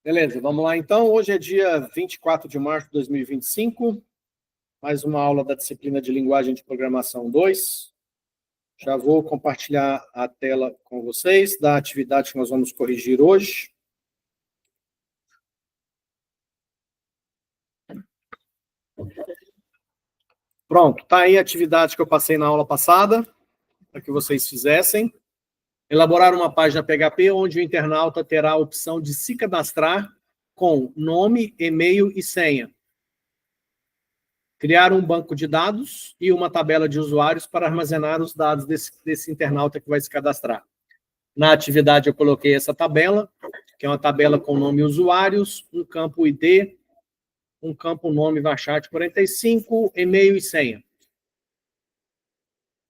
Beleza, vamos lá então. Hoje é dia 24 de março de 2025, mais uma aula da disciplina de Linguagem de Programação 2. Já vou compartilhar a tela com vocês da atividade que nós vamos corrigir hoje. Pronto, está aí a atividade que eu passei na aula passada, para que vocês fizessem. Elaborar uma página PHP onde o internauta terá a opção de se cadastrar com nome, e-mail e senha. Criar um banco de dados e uma tabela de usuários para armazenar os dados desse internauta que vai se cadastrar. Na atividade eu coloquei essa tabela, que é uma tabela com nome e usuários, um campo ID, um campo nome Varchat 45, e-mail e senha.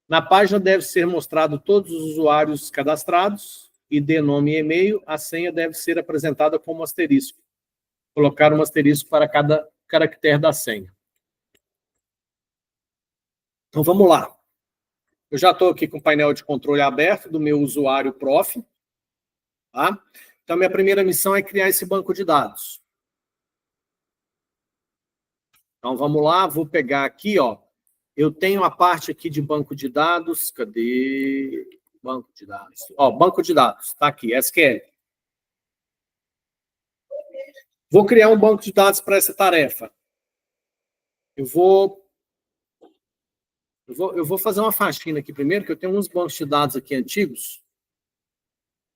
Na página deve ser mostrado todos os usuários cadastrados, ID, nome e e-mail. A senha deve ser apresentada como asterisco. Colocar um asterisco para cada caractere da senha. Então, vamos lá. Eu já estou aqui com o painel de controle aberto do meu usuário prof. Tá? Então, minha primeira missão é criar esse banco de dados. Então, vamos lá. Vou pegar aqui, ó. Eu tenho a parte aqui de banco de dados. Cadê? Banco de dados. Ó, banco de dados. Está aqui, SQL. Vou criar um banco de dados para essa tarefa. Eu vou fazer uma faxina aqui primeiro, que eu tenho uns bancos de dados aqui antigos.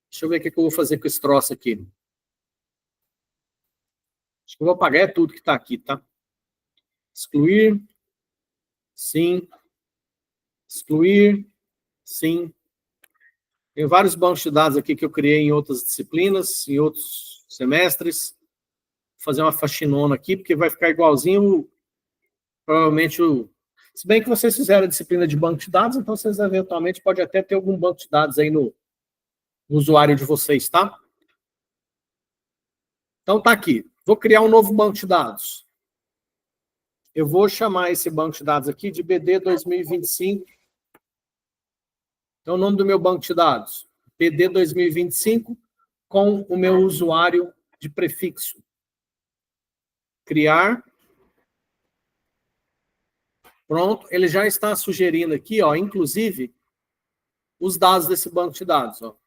Deixa eu ver o que eu vou fazer com esse troço aqui. Acho que eu vou apagar tudo que está aqui, tá? Excluir. Sim. Excluir. Sim. Tem vários bancos de dados aqui que eu criei em outras disciplinas, em outros semestres. Vou fazer uma faxinona aqui, porque vai ficar igualzinho, provavelmente, se bem que vocês fizeram a disciplina de banco de dados, então vocês eventualmente podem até ter algum banco de dados aí no usuário de vocês, tá? Então tá aqui. Vou criar um novo banco de dados. Eu vou chamar esse banco de dados aqui de BD 2025. Então, o nome do meu banco de dados, BD 2025, com o meu usuário de prefixo. Criar. Pronto, ele já está sugerindo aqui, ó, inclusive, os dados desse banco de dados. Ó.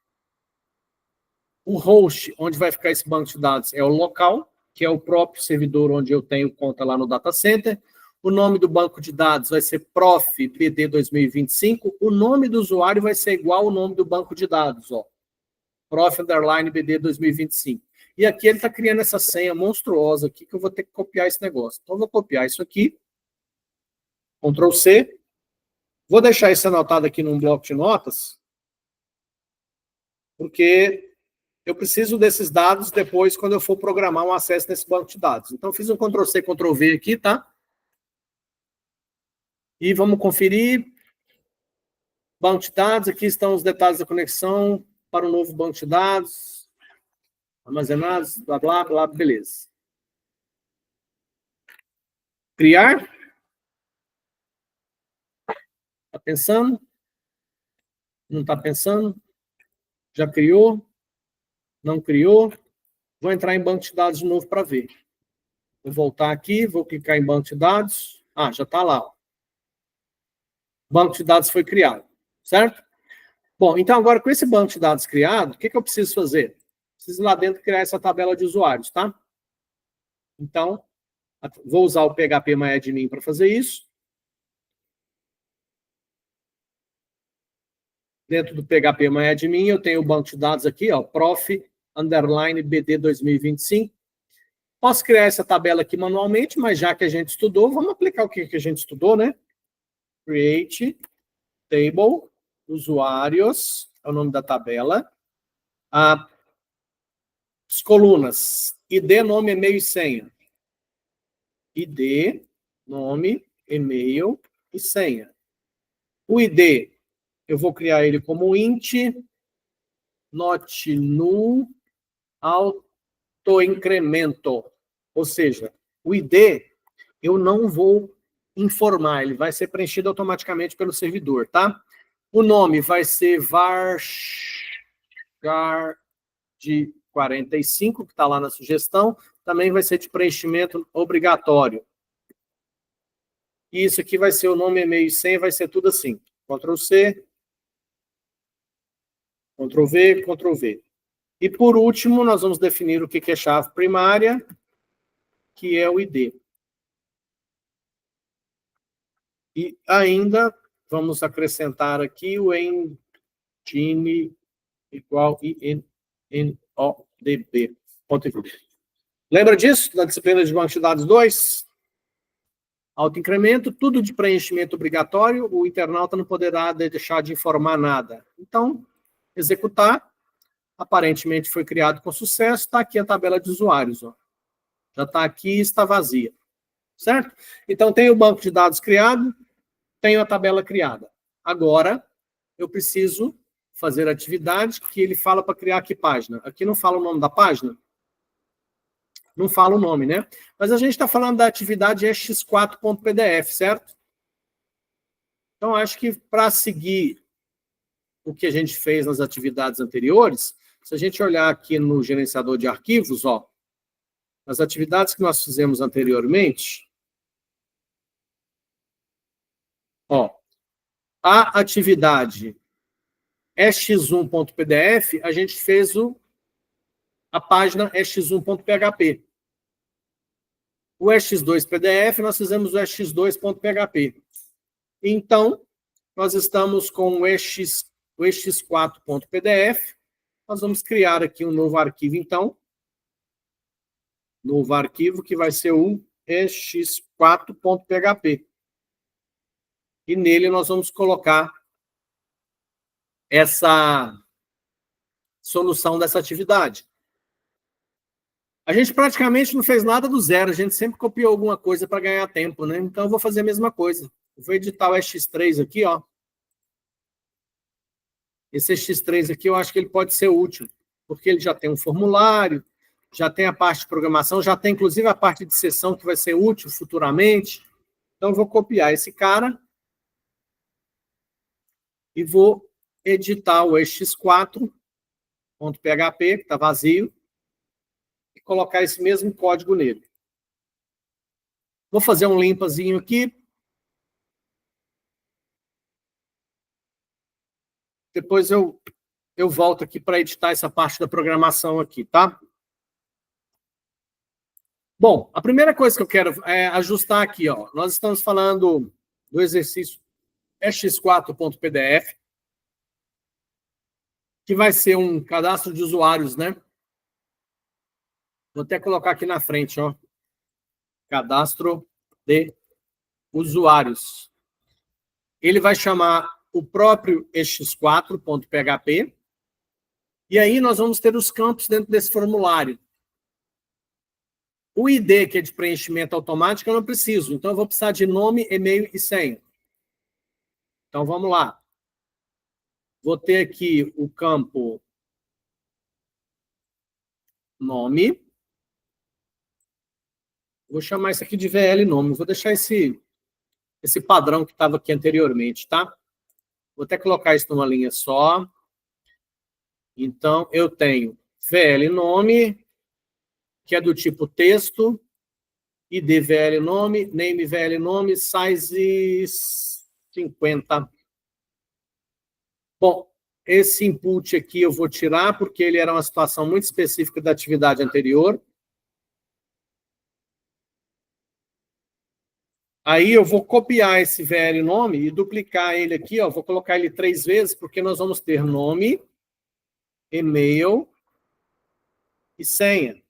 O host, onde vai ficar esse banco de dados, é o local, que é o próprio servidor onde eu tenho conta lá no data center. O nome do banco de dados vai ser prof BD 2025. O nome do usuário vai ser igual ao nome do banco de dados, ó. Prof _ BD 2025. E aqui ele está criando essa senha monstruosa aqui, que eu vou ter que copiar esse negócio. Então, eu vou copiar isso aqui. Ctrl C. Vou deixar isso anotado aqui num bloco de notas, porque eu preciso desses dados depois, quando eu for programar um acesso nesse banco de dados. Então, fiz um Ctrl C, Ctrl V aqui, tá? E vamos conferir. Banco de dados, aqui estão os detalhes da conexão para o novo banco de dados. Armazenados, blá, blá, blá, beleza. Criar. Está pensando? Não está pensando? Já criou? Não criou? Vou entrar em banco de dados de novo para ver. Vou voltar aqui, vou clicar em banco de dados. Ah, já está lá. Ó. Banco de dados foi criado, certo? Bom, então agora com esse banco de dados criado, o que eu preciso fazer? Preciso ir lá dentro criar essa tabela de usuários, tá? Então, vou usar o phpMyAdmin para fazer isso. Dentro do phpMyAdmin, eu tenho o banco de dados aqui, ó, prof _ BD 2025. Posso criar essa tabela aqui manualmente, mas já que a gente estudou, vamos aplicar o que a gente estudou, né? Create table, usuários, é o nome da tabela. As colunas, ID, nome, e-mail e senha. ID, nome, e-mail e senha. O ID, eu vou criar ele como int, not null, autoincremento. Ou seja, o ID, eu não vou informar, ele vai ser preenchido automaticamente pelo servidor, tá? O nome vai ser Varchat 45, que está lá na sugestão, também vai ser de preenchimento obrigatório. E isso aqui vai ser o nome, e-mail e senha, vai ser tudo assim. Ctrl+C, Ctrl+V, Ctrl+V. E, por último, nós vamos definir o que é chave primária, que é o ID. E ainda vamos acrescentar aqui o engine igual INODB. Lembra disso, da disciplina de banco de dados 2? Autoincremento, tudo de preenchimento obrigatório, o internauta não poderá deixar de informar nada. Então, executar, aparentemente foi criado com sucesso, está aqui a tabela de usuários. Ó. Já está aqui e está vazia. Certo? Então, tem o banco de dados criado, tenho a tabela criada. Agora, eu preciso fazer a atividade que ele fala para criar que página. Aqui não fala o nome da página? Não fala o nome, né? Mas a gente está falando da atividade x4.pdf, certo? Então, acho que para seguir o que a gente fez nas atividades anteriores, se a gente olhar aqui no gerenciador de arquivos, ó, as atividades que nós fizemos anteriormente, ó, a atividade x1.pdf, a gente fez a página x1.php. O x2.pdf, nós fizemos o x2.php. Então, nós estamos com o x4.pdf. Nós vamos criar aqui um novo arquivo, então. Novo arquivo que vai ser o x4.php. E nele nós vamos colocar essa solução dessa atividade. A gente praticamente não fez nada do zero, a gente sempre copiou alguma coisa para ganhar tempo, né? Então eu vou fazer a mesma coisa. Eu vou editar o X3 aqui, ó. Esse X3 aqui eu acho que ele pode ser útil, porque ele já tem um formulário, já tem a parte de programação, já tem inclusive a parte de sessão que vai ser útil futuramente. Então eu vou copiar esse cara e vou editar o x4.php, que está vazio, e colocar esse mesmo código nele. Vou fazer um limpazinho aqui. Depois eu volto aqui para editar essa parte da programação aqui, tá? Bom, a primeira coisa que eu quero é ajustar aqui, ó. Nós estamos falando do exercício x4.pdf, que vai ser um cadastro de usuários, né? Vou até colocar aqui na frente, ó. Cadastro de usuários. Ele vai chamar o próprio x4.php, e aí nós vamos ter os campos dentro desse formulário. O ID, que é de preenchimento automático, eu não preciso. Então, eu vou precisar de nome, e-mail e senha. Então, vamos lá. Vou ter aqui o campo nome. Vou chamar isso aqui de VL nome. Vou deixar esse padrão que estava aqui anteriormente, tá? Vou até colocar isso numa linha só. Então, eu tenho VL nome, que é do tipo texto, ID VL nome, name VL nome, size 50. Bom, esse input aqui eu vou tirar, porque ele era uma situação muito específica da atividade anterior. Aí eu vou copiar esse VL nome e duplicar ele aqui, ó, vou colocar ele 3 vezes, porque nós vamos ter nome, e-mail e senha.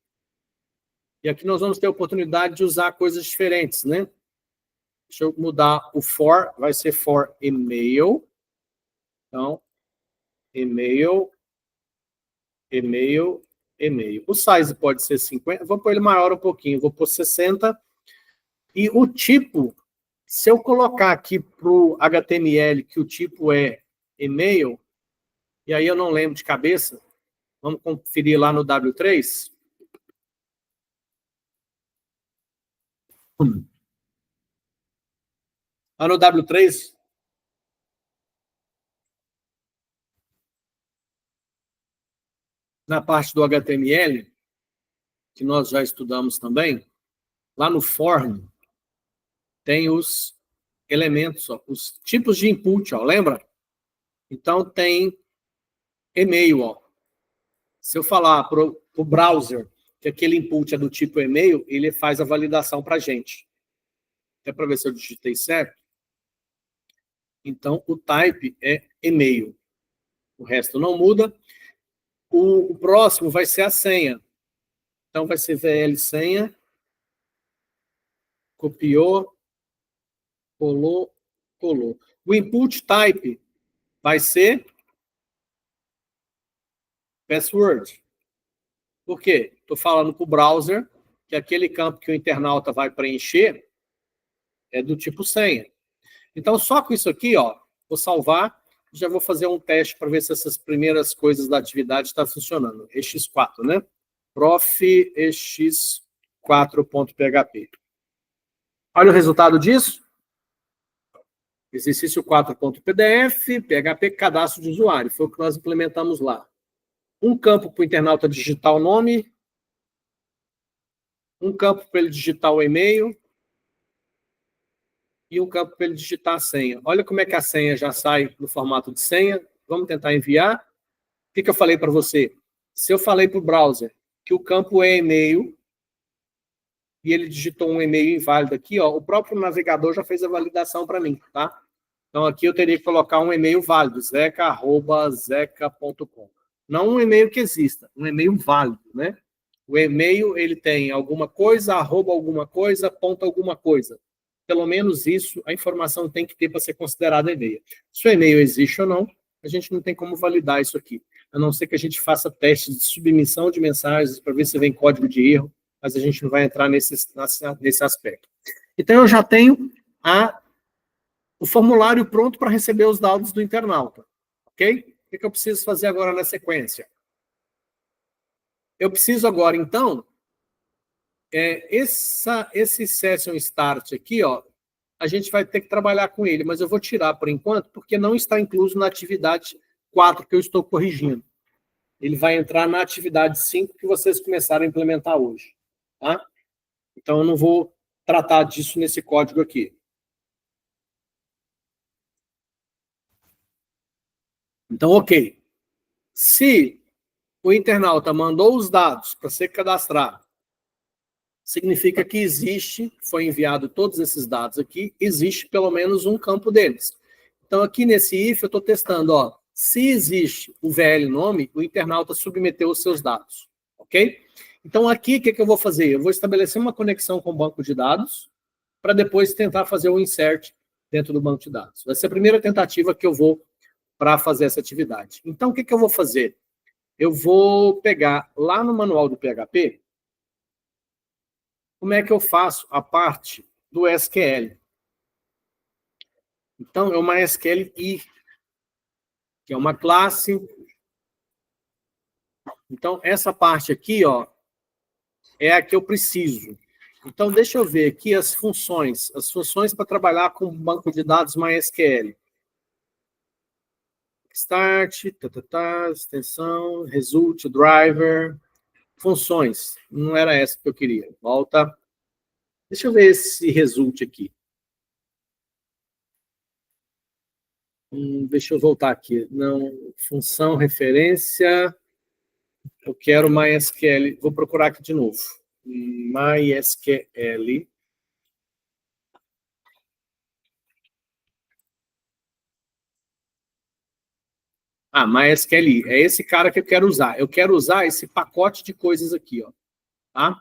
E aqui nós vamos ter a oportunidade de usar coisas diferentes, né? Deixa eu mudar o for, vai ser for e-mail. Então, e-mail, e-mail, e-mail. O size pode ser 50, vou pôr ele maior um pouquinho, vou pôr 60. E o tipo, se eu colocar aqui para o HTML que o tipo é e-mail, e aí eu não lembro de cabeça, vamos conferir lá no W3. Lá no W3, na parte do HTML, que nós já estudamos também, lá no form, tem os elementos, ó, os tipos de input, ó, lembra? Então, tem e-mail, ó. Se eu falar para o browser que aquele input é do tipo e-mail, ele faz a validação para a gente. Até para ver se eu digitei certo. Então, o type é e-mail. O resto não muda. O próximo vai ser a senha. Então, vai ser VL senha. Copiou, colou, colou. O input type vai ser password. Por quê? Estou falando para o browser que aquele campo que o internauta vai preencher é do tipo senha. Então, só com isso aqui, ó, vou salvar, já vou fazer um teste para ver se essas primeiras coisas da atividade estão funcionando. Ex4, né? Prof. ex4.php. Olha o resultado disso. Exercício 4.pdf, PHP cadastro de usuário. Foi o que nós implementamos lá. Um campo para o internauta digitar o nome. Um campo para ele digitar o e-mail. E um campo para ele digitar a senha. Olha como é que a senha já sai no formato de senha. Vamos tentar enviar. O que eu falei para você? Se eu falei para o browser que o campo é e-mail, e ele digitou um e-mail inválido aqui, ó, o próprio navegador já fez a validação para mim, tá? Então, aqui eu teria que colocar um e-mail válido, zeca@zeca.com. Não um e-mail que exista, um e-mail válido, né? O e-mail, ele tem alguma coisa, alguma coisa, ponto alguma coisa. Pelo menos isso, a informação tem que ter para ser considerada e-mail. Se o e-mail existe ou não, a gente não tem como validar isso aqui. A não ser que a gente faça testes de submissão de mensagens para ver se vem código de erro, mas a gente não vai entrar nesse aspecto. Então, eu já tenho o formulário pronto para receber os dados do internauta. Ok? O que eu preciso fazer agora na sequência? Eu preciso agora, então, esse session start aqui, ó, a gente vai ter que trabalhar com ele, mas eu vou tirar por enquanto, porque não está incluso na atividade 4 que eu estou corrigindo. Ele vai entrar na atividade 5 que vocês começaram a implementar hoje. Tá? Então, eu não vou tratar disso nesse código aqui. Então, ok. Se o internauta mandou os dados para ser cadastrado, significa que existe, foi enviado todos esses dados aqui, existe pelo menos um campo deles. Então, aqui nesse if, eu estou testando, ó, se existe o VL nome, o internauta submeteu os seus dados, ok? Então, aqui, o que eu vou fazer? Eu vou estabelecer uma conexão com o banco de dados, para depois tentar fazer o insert dentro do banco de dados. Vai ser a primeira tentativa que eu vou para fazer essa atividade. Então, o que eu vou fazer? Eu vou pegar lá no manual do PHP, como é que eu faço a parte do SQL. Então, é uma SQLi, que é uma classe. Então, essa parte aqui, ó, é a que eu preciso. Então, deixa eu ver aqui as funções para trabalhar com banco de dados MySQL. Start, extensão, result, driver, funções. Não era essa que eu queria. Volta. Deixa eu ver esse result aqui. Deixa eu voltar aqui. Não, função, referência. Eu quero MySQL. Vou procurar aqui de novo. MySQL. MySQL. É esse cara que eu quero usar. Eu quero usar esse pacote de coisas aqui, ó. Tá?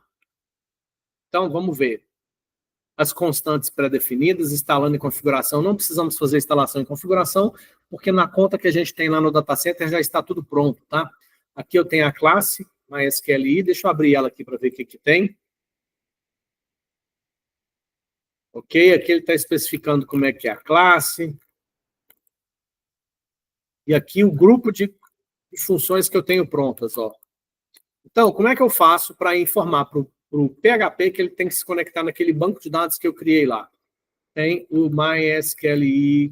Então, vamos ver. As constantes pré-definidas, instalando em configuração. Não precisamos fazer instalação em configuração, porque na conta que a gente tem lá no datacenter já está tudo pronto, tá? Aqui eu tenho a classe MySQLi. Deixa eu abrir ela aqui para ver o que tem. Ok? Aqui ele está especificando como é que é a classe. E aqui o grupo de funções que eu tenho prontas, ó. Então, como é que eu faço para informar para o PHP que ele tem que se conectar naquele banco de dados que eu criei lá? Tem o MySQLi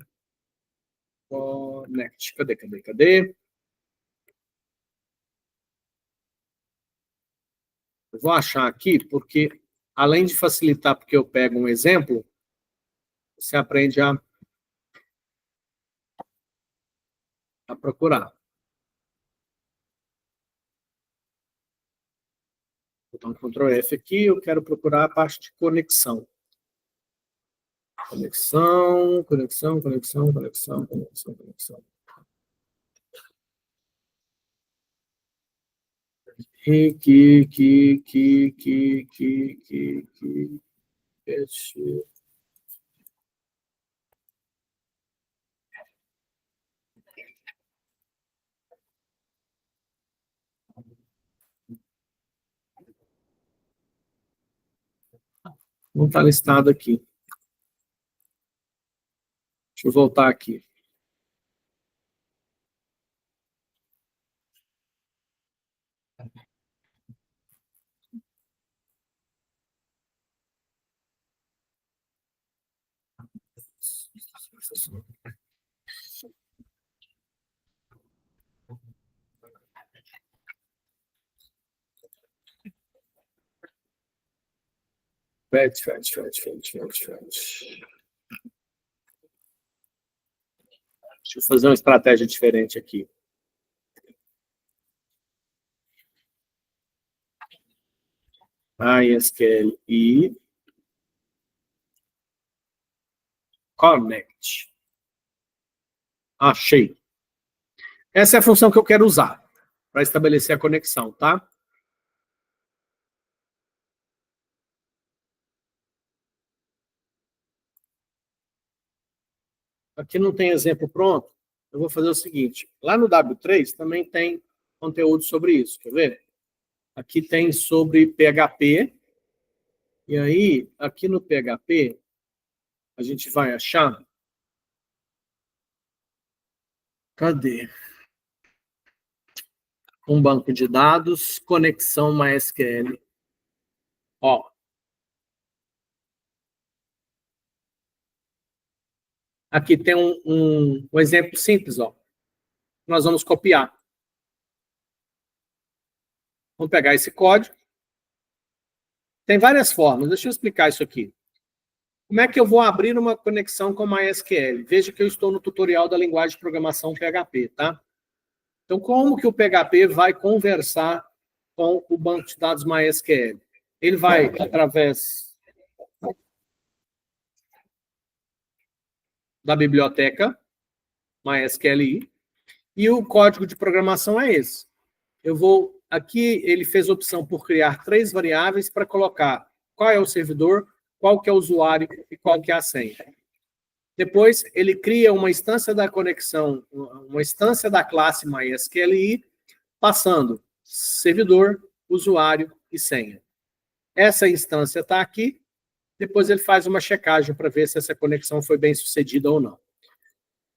Connect. Cadê? vou achar aqui, porque além de facilitar, porque eu pego um exemplo, você aprende a procurar. Vou dar um Ctrl F aqui, eu quero procurar a parte de conexão. Conexão, conexão, conexão, conexão, conexão, conexão. Não está listado aqui. Deixa eu voltar aqui. Fetch. Deixa eu fazer uma estratégia diferente aqui. MySQL e Connect. Achei. Essa é a função que eu quero usar para estabelecer a conexão, tá? Aqui não tem exemplo pronto. Eu vou fazer o seguinte. Lá no W3 também tem conteúdo sobre isso. Quer ver? Aqui tem sobre PHP. E aí, aqui no PHP, a gente vai achar... Cadê? Um banco de dados, conexão MySQL. Ó. Aqui tem um exemplo simples, ó. Nós vamos copiar. Vamos pegar esse código. Tem várias formas. Deixa eu explicar isso aqui. Como é que eu vou abrir uma conexão com MySQL? Veja que eu estou no tutorial da linguagem de programação PHP, tá? Então, como que o PHP vai conversar com o banco de dados MySQL? Ele vai através da biblioteca MySQL e o código de programação é esse. Eu vou... Aqui ele fez opção por criar 3 variáveis para colocar qual é o servidor, qual que é o usuário e qual que é a senha. Depois, ele cria uma instância da conexão, uma instância da classe MySQL, passando servidor, usuário e senha. Essa instância está aqui, depois ele faz uma checagem para ver se essa conexão foi bem sucedida ou não.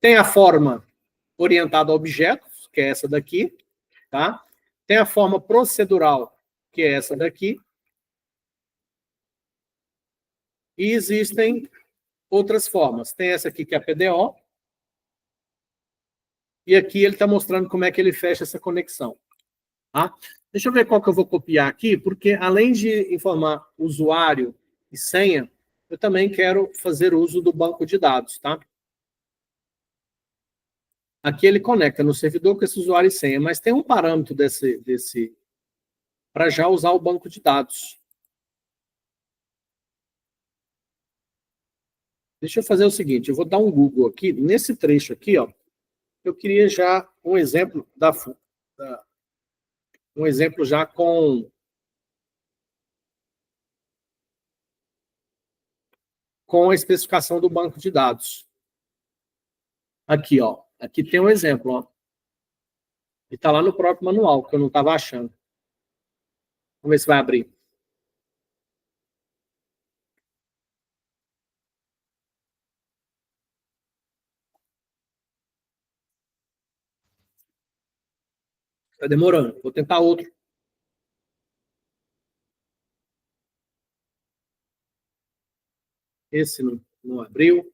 Tem a forma orientada a objetos, que é essa daqui, tá? Tem a forma procedural, que é essa daqui. E existem outras formas. Tem essa aqui, que é a PDO. E aqui ele está mostrando como é que ele fecha essa conexão. Tá? Deixa eu ver qual que eu vou copiar aqui, porque além de informar usuário e senha, eu também quero fazer uso do banco de dados, tá? Aqui ele conecta no servidor com esse usuário e senha, mas tem um parâmetro para já usar o banco de dados. Deixa eu fazer o seguinte, eu vou dar um Google aqui, nesse trecho aqui, ó, eu queria já um exemplo um exemplo já com a especificação do banco de dados. Aqui, ó. Aqui tem um exemplo, ó. E está lá no próprio manual, que eu não estava achando. Vamos ver se vai abrir. Está demorando. Vou tentar outro. Esse não abriu.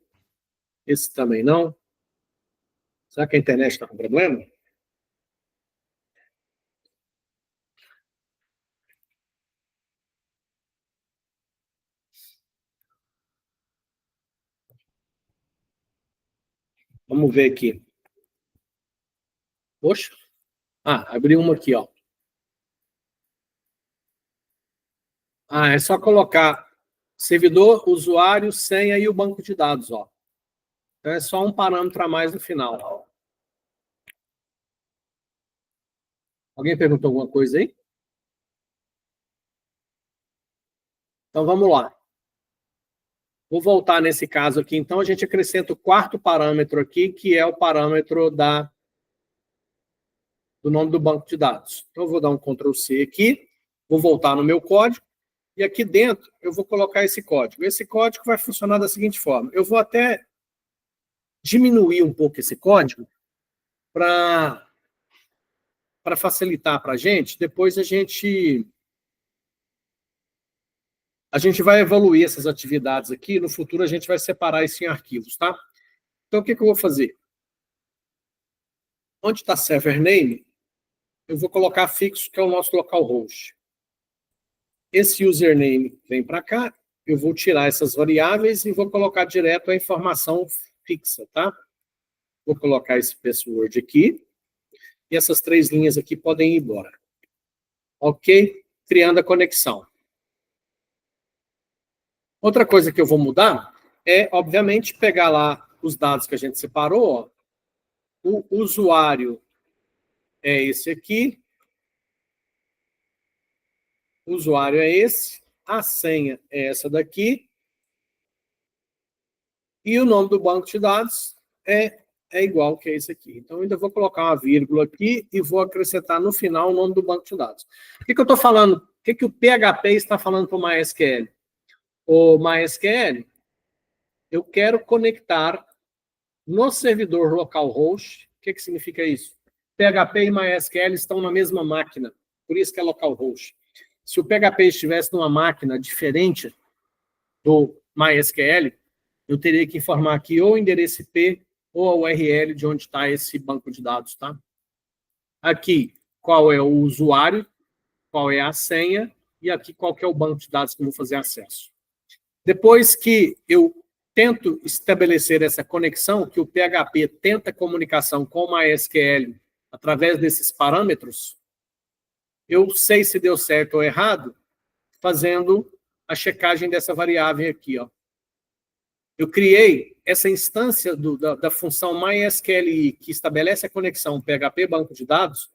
Esse também não. Será que a internet está com problema? Vamos ver aqui. Poxa. Abri uma aqui, ó. É só colocar servidor, usuário, senha e o banco de dados, ó. Então é só um parâmetro a mais no final. Alguém perguntou alguma coisa aí? Então vamos lá. Vou voltar nesse caso aqui. Então a gente acrescenta o quarto parâmetro aqui, que é o parâmetro do nome do banco de dados. Então eu vou dar um Ctrl C aqui, vou voltar no meu código, e aqui dentro eu vou colocar esse código. Esse código vai funcionar da seguinte forma. Eu vou até diminuir um pouco esse código para facilitar para a gente. Depois a gente vai evoluir essas atividades aqui. No futuro a gente vai separar isso em arquivos, tá? Então o que eu vou fazer? Onde está server name, eu vou colocar fixo, que é o nosso localhost. Esse username vem para cá, eu vou tirar essas variáveis e vou colocar direto a informação fixa, tá? Vou colocar esse password aqui, e essas 3 linhas aqui podem ir embora. Ok? Criando a conexão. Outra coisa que eu vou mudar é, obviamente, pegar lá os dados que a gente separou, ó. O usuário é esse aqui, o usuário é esse, a senha é essa daqui, e o nome do banco de dados é igual que é esse aqui. Então, eu ainda vou colocar uma vírgula aqui e vou acrescentar no final o nome do banco de dados. O que eu estou falando? O que o PHP está falando para o MySQL? O MySQL, eu quero conectar no servidor localhost. O que significa isso? PHP e MySQL estão na mesma máquina, por isso que é localhost. Se o PHP estivesse numa máquina diferente do MySQL, eu teria que informar aqui ou o endereço IP ou a URL de onde está esse banco de dados, tá? Aqui, qual é o usuário, qual é a senha, e aqui qual que é o banco de dados que eu vou fazer acesso. Depois que eu tento estabelecer essa conexão, que o PHP tenta comunicação com o MySQL através desses parâmetros, eu sei se deu certo ou errado, fazendo a checagem dessa variável aqui, ó. Eu criei essa instância da função MySQLi, que estabelece a conexão PHP banco de dados.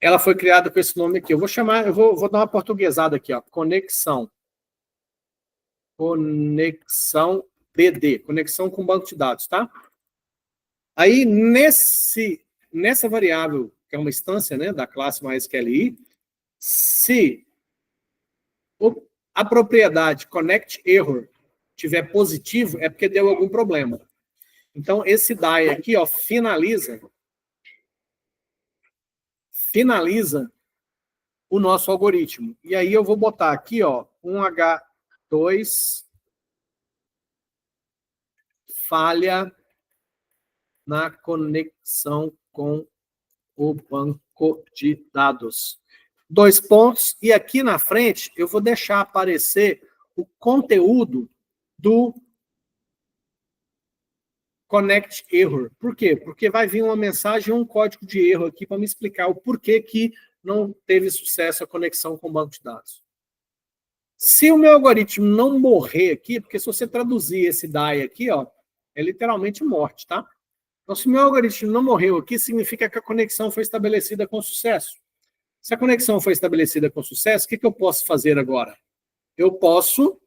Ela foi criada com esse nome aqui. Eu vou dar uma portuguesada aqui, ó. Conexão BD, conexão com banco de dados, tá? Aí, nessa variável, que é uma instância, né, da classe MySQLi, se a propriedade connect error tiver positivo, é porque deu algum problema. Então, esse die aqui, ó, finaliza o nosso algoritmo. E aí eu vou botar aqui, ó, um H2 falha na conexão com o banco de dados. 2 pontos, e aqui na frente eu vou deixar aparecer o conteúdo do connect error. Por quê? Porque vai vir uma mensagem, um código de erro aqui para me explicar o porquê que não teve sucesso a conexão com o banco de dados. Se o meu algoritmo não morrer aqui, porque se você traduzir esse DAI aqui, ó, é literalmente morte, tá? Então, se o meu algoritmo não morreu aqui, significa que a conexão foi estabelecida com sucesso. Se a conexão foi estabelecida com sucesso, o que eu posso fazer agora? Eu posso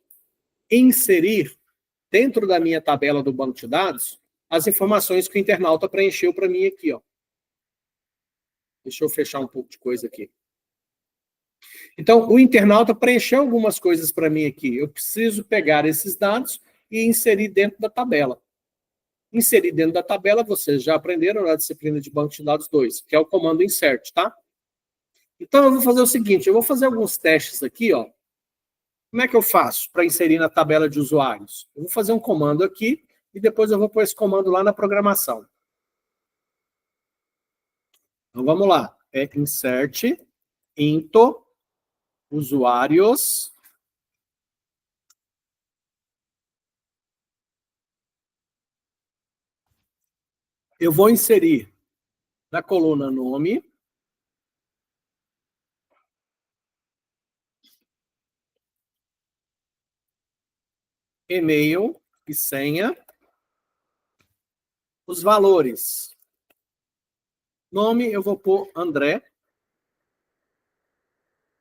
inserir dentro da minha tabela do banco de dados as informações que o internauta preencheu para mim aqui, ó. Deixa eu fechar um pouco de coisa aqui. Então, o internauta preencheu algumas coisas para mim aqui. Eu preciso pegar esses dados e inserir dentro da tabela. Inserir dentro da tabela, vocês já aprenderam na disciplina de banco de dados 2, que é o comando insert, tá? Então, eu vou fazer o seguinte, eu vou fazer alguns testes aqui, ó. Como é que eu faço para inserir na tabela de usuários? Eu vou fazer um comando aqui e depois eu vou pôr esse comando lá na programação. Então, vamos lá. É insert into usuários eu vou inserir na coluna nome, e-mail e senha, os valores. Nome, eu vou pôr André.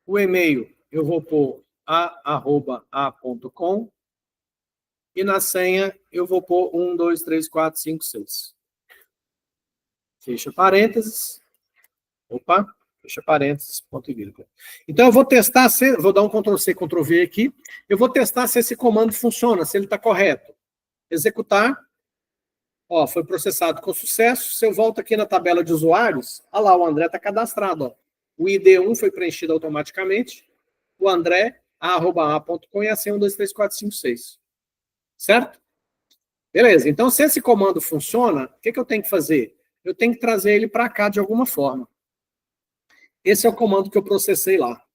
O e-mail, eu vou pôr a@a.com. E na senha, eu vou pôr 1, 2, 3, 4, 5, 6. Fecha parênteses. Opa, fecha parênteses, ponto e vírgula. Então, eu vou testar, vou dar um Ctrl+C, Ctrl+V aqui. Eu vou testar se esse comando funciona, se ele está correto. Executar. Ó, foi processado com sucesso. Se eu volto aqui na tabela de usuários, olha lá, o André está cadastrado. Ó. O ID1 foi preenchido automaticamente. O André, a@a.com e a senha 1, 2, 3, 4, 5, 6. Certo? Beleza. Então, se esse comando funciona, o que eu tenho que fazer? Eu tenho que trazer ele para cá de alguma forma. Esse é o comando que eu processei lá.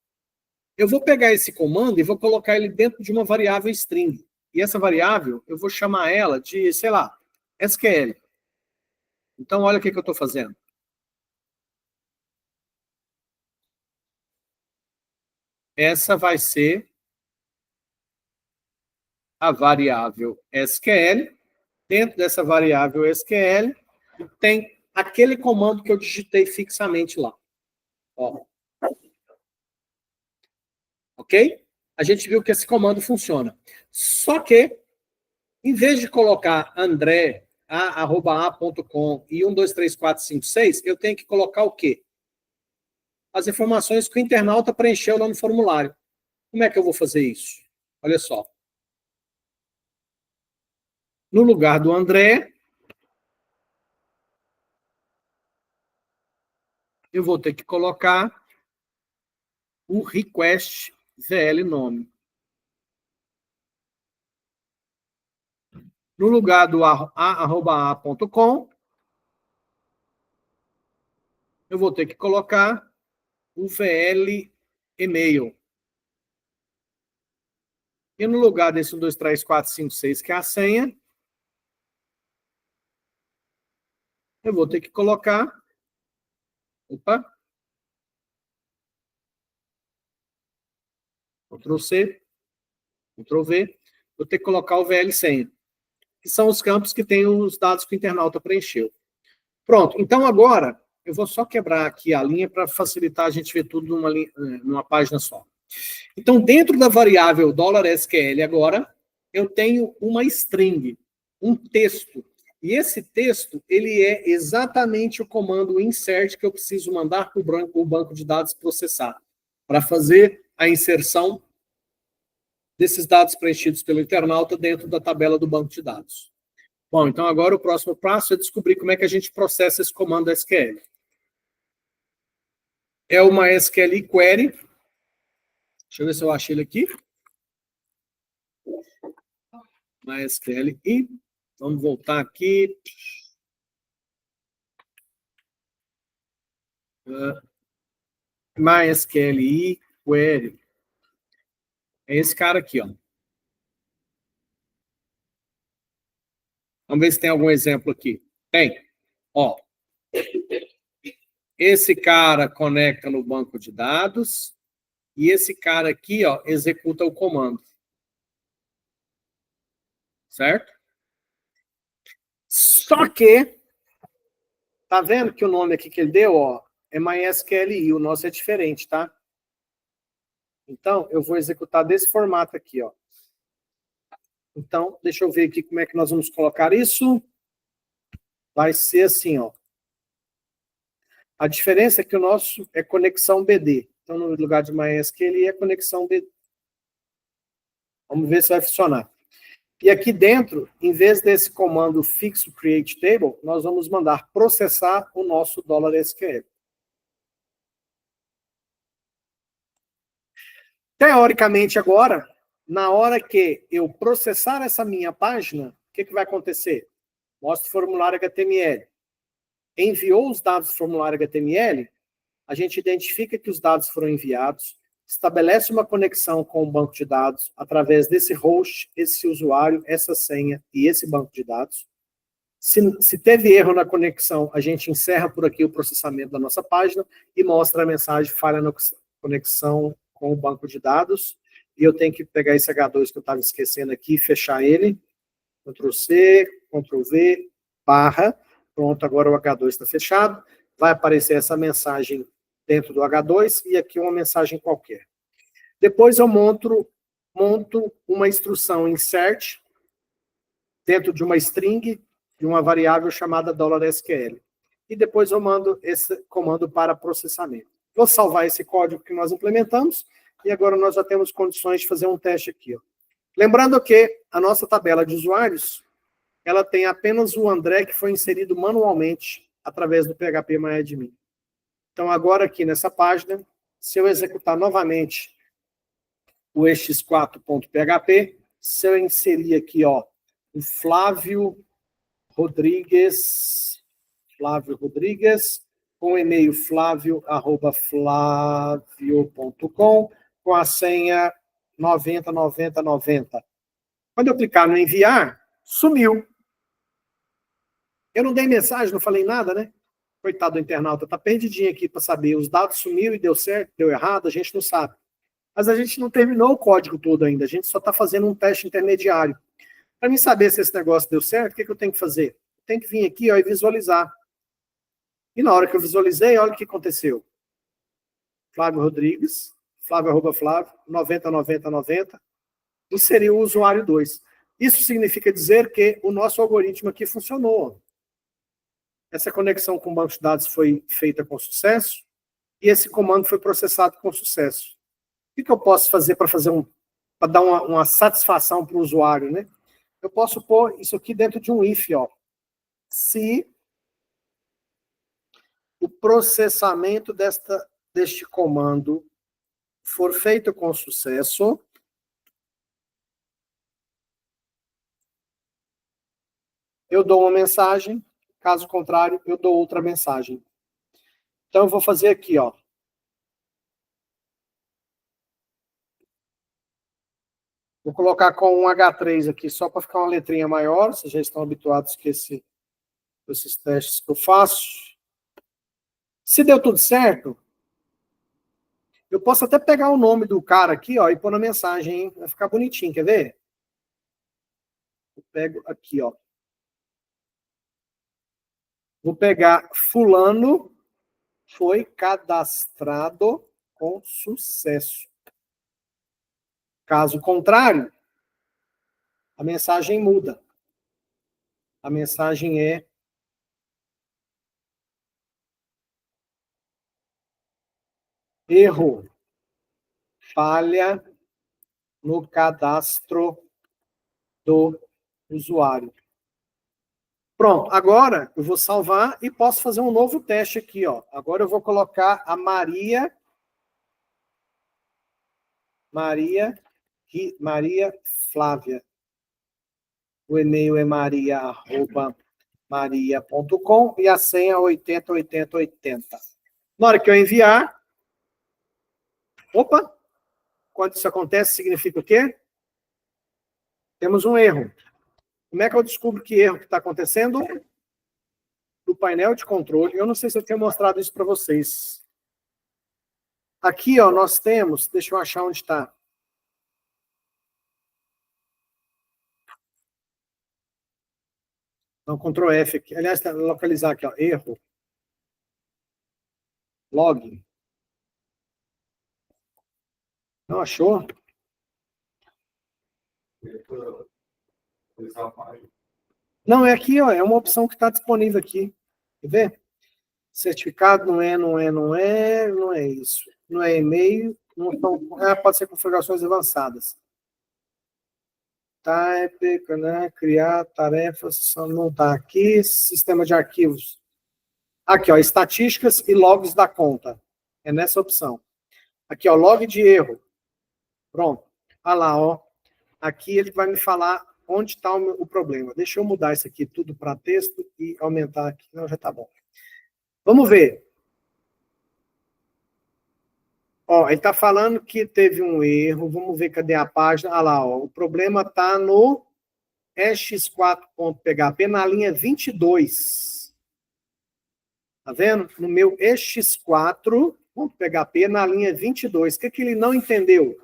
Eu vou pegar esse comando e vou colocar ele dentro de uma variável string. E essa variável, eu vou chamar ela de, sei lá, SQL. Então, olha o que eu estou fazendo. Essa vai ser a variável SQL. Dentro dessa variável SQL, tem aquele comando que eu digitei fixamente lá. Ó. Ok? A gente viu que esse comando funciona. Só que, em vez de colocar André, @a.com e 1, 2, 3, 4, 5, 6, eu tenho que colocar o quê? As informações que o internauta preencheu lá no formulário. Como é que eu vou fazer isso? Olha só. No lugar do André, eu vou ter que colocar o request VL nome. No lugar do a.com, eu vou ter que colocar o VL e-mail. E no lugar desse 1, 2, 3, 4, 5, 6, que é a senha, eu vou ter que colocar... Opa! Ctrl+C, Ctrl+V. Vou ter que colocar o VL senha, que são os campos que têm os dados que o internauta preencheu. Pronto. Então, agora, eu vou só quebrar aqui a linha para facilitar a gente ver tudo numa página só. Então, dentro da variável $SQL agora, eu tenho uma string, um texto. E esse texto, ele é exatamente o comando insert que eu preciso mandar para o banco de dados processar, para fazer a inserção desses dados preenchidos pelo internauta dentro da tabela do banco de dados. Bom, então agora o próximo passo é descobrir como é que a gente processa esse comando SQL. É uma SQL query. Deixa eu ver se eu acho ele aqui. MySQL e vamos voltar aqui. MySQL query. É esse cara aqui, ó. Vamos ver se tem algum exemplo aqui. Tem. Ó. Esse cara conecta no banco de dados e esse cara aqui, ó, executa o comando. Certo? Só que, tá vendo que o nome aqui que ele deu, ó, é MySQL, o nosso é diferente, tá? Então, eu vou executar desse formato aqui, ó. Então, deixa eu ver aqui como é que nós vamos colocar isso. Vai ser assim, ó. A diferença é que o nosso é conexão BD. Então, no lugar de MySQL é conexão BD. Vamos ver se vai funcionar. E aqui dentro, em vez desse comando fixo create table, nós vamos mandar processar o nosso $SQL. Teoricamente, agora, na hora que eu processar essa minha página, o que vai acontecer? Mostra o formulário HTML. Enviou os dados do formulário HTML, a gente identifica que os dados foram enviados, estabelece uma conexão com o banco de dados através desse host, esse usuário, essa senha e esse banco de dados. Se teve erro na conexão, a gente encerra por aqui o processamento da nossa página e mostra a mensagem falha na conexão com o banco de dados. E eu tenho que pegar esse H2 que eu estava esquecendo aqui, fechar ele. Ctrl+C, Ctrl+V, barra. Pronto, agora o H2 está fechado. Vai aparecer essa mensagem dentro do H2 e aqui uma mensagem qualquer. Depois eu monto uma instrução insert dentro de uma string de uma variável chamada $SQL. E depois eu mando esse comando para processamento. Vou salvar esse código que nós implementamos e agora nós já temos condições de fazer um teste aqui. Ó. Lembrando que a nossa tabela de usuários, ela tem apenas o André que foi inserido manualmente através do PHP-MyAdmin. Então agora aqui nessa página, se eu executar novamente o ex4.php, se eu inserir aqui, ó, o Flávio Rodrigues, com o e-mail flavio@flavio.com, com a senha 909090. Quando eu clicar no enviar, sumiu. Eu não dei mensagem, não falei nada, né? Coitado do internauta, tá perdidinho aqui para saber. Os dados sumiu e deu certo, deu errado, a gente não sabe. Mas a gente não terminou o código todo ainda, a gente só está fazendo um teste intermediário. Para mim saber se esse negócio deu certo, o que eu tenho que fazer? Eu tenho que vir aqui, ó, e visualizar. E na hora que eu visualizei, olha o que aconteceu. Flávio Rodrigues, Flávio, 909090, inseriu o usuário 2. Isso significa dizer que o nosso algoritmo aqui funcionou. Essa conexão com o banco de dados foi feita com sucesso e esse comando foi processado com sucesso. O que eu posso fazer para dar uma satisfação para o usuário, né? Eu posso pôr isso aqui dentro de um if, ó. Se o processamento deste comando for feito com sucesso, eu dou uma mensagem, caso contrário, eu dou outra mensagem. Então, eu vou fazer aqui, ó. Vou colocar com um H3 aqui, só para ficar uma letrinha maior, vocês já estão habituados com esses testes que eu faço. Se deu tudo certo, eu posso até pegar o nome do cara aqui, ó, e pôr na mensagem, hein? Vai ficar bonitinho, quer ver? Eu pego aqui, ó. Vou pegar fulano foi cadastrado com sucesso. Caso contrário, a mensagem muda. A mensagem é erro, falha no cadastro do usuário. Pronto, agora eu vou salvar e posso fazer um novo teste aqui, ó. Agora eu vou colocar a Maria Flávia. O e-mail é maria@maria.com e a senha 808080. Na hora que eu enviar, opa, quando isso acontece, significa o quê? Temos um erro. Como é que eu descubro que erro que está acontecendo? Do painel de controle. Eu não sei se eu tenho mostrado isso para vocês. Aqui, ó, nós temos, deixa eu achar onde está. Então, Ctrl F aqui. Aliás, localizar aqui, ó, erro. Log. Não achou? Não, é aqui, ó, é uma opção que está disponível aqui. Quer ver? Certificado não é isso. Não é e-mail, não são, pode ser configurações avançadas. Type, né, criar tarefas, não está aqui. Sistema de arquivos. Aqui, ó, estatísticas e logs da conta. É nessa opção. Aqui, ó, log de erro. Pronto. Olha lá, ó. Aqui ele vai me falar onde está o problema. Deixa eu mudar isso aqui tudo para texto e aumentar aqui. Não, já está bom. Vamos ver. Ó, ele está falando que teve um erro. Vamos ver cadê a página. Olha lá, ó. O problema está no ex4.php na linha 22. Tá vendo? No meu ex4.php na linha 22. O que ele não entendeu?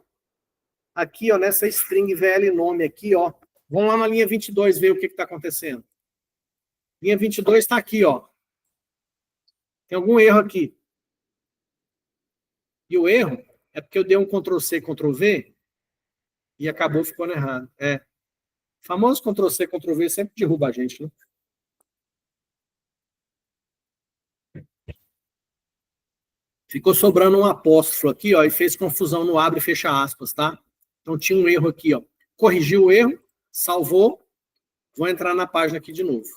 Aqui, ó, nessa string VL nome aqui, ó. Vamos lá na linha 22 ver o que está acontecendo. Linha 22 está aqui, ó. Tem algum erro aqui. E o erro é porque eu dei um Ctrl+C, Ctrl+V e acabou ficando errado. O famoso Ctrl+C, Ctrl+V sempre derruba a gente, né? Ficou sobrando um apóstrofo aqui, ó, e fez confusão no abre e fecha aspas, tá? Então tinha um erro aqui, ó. Corrigiu o erro, salvou. Vou entrar na página aqui de novo.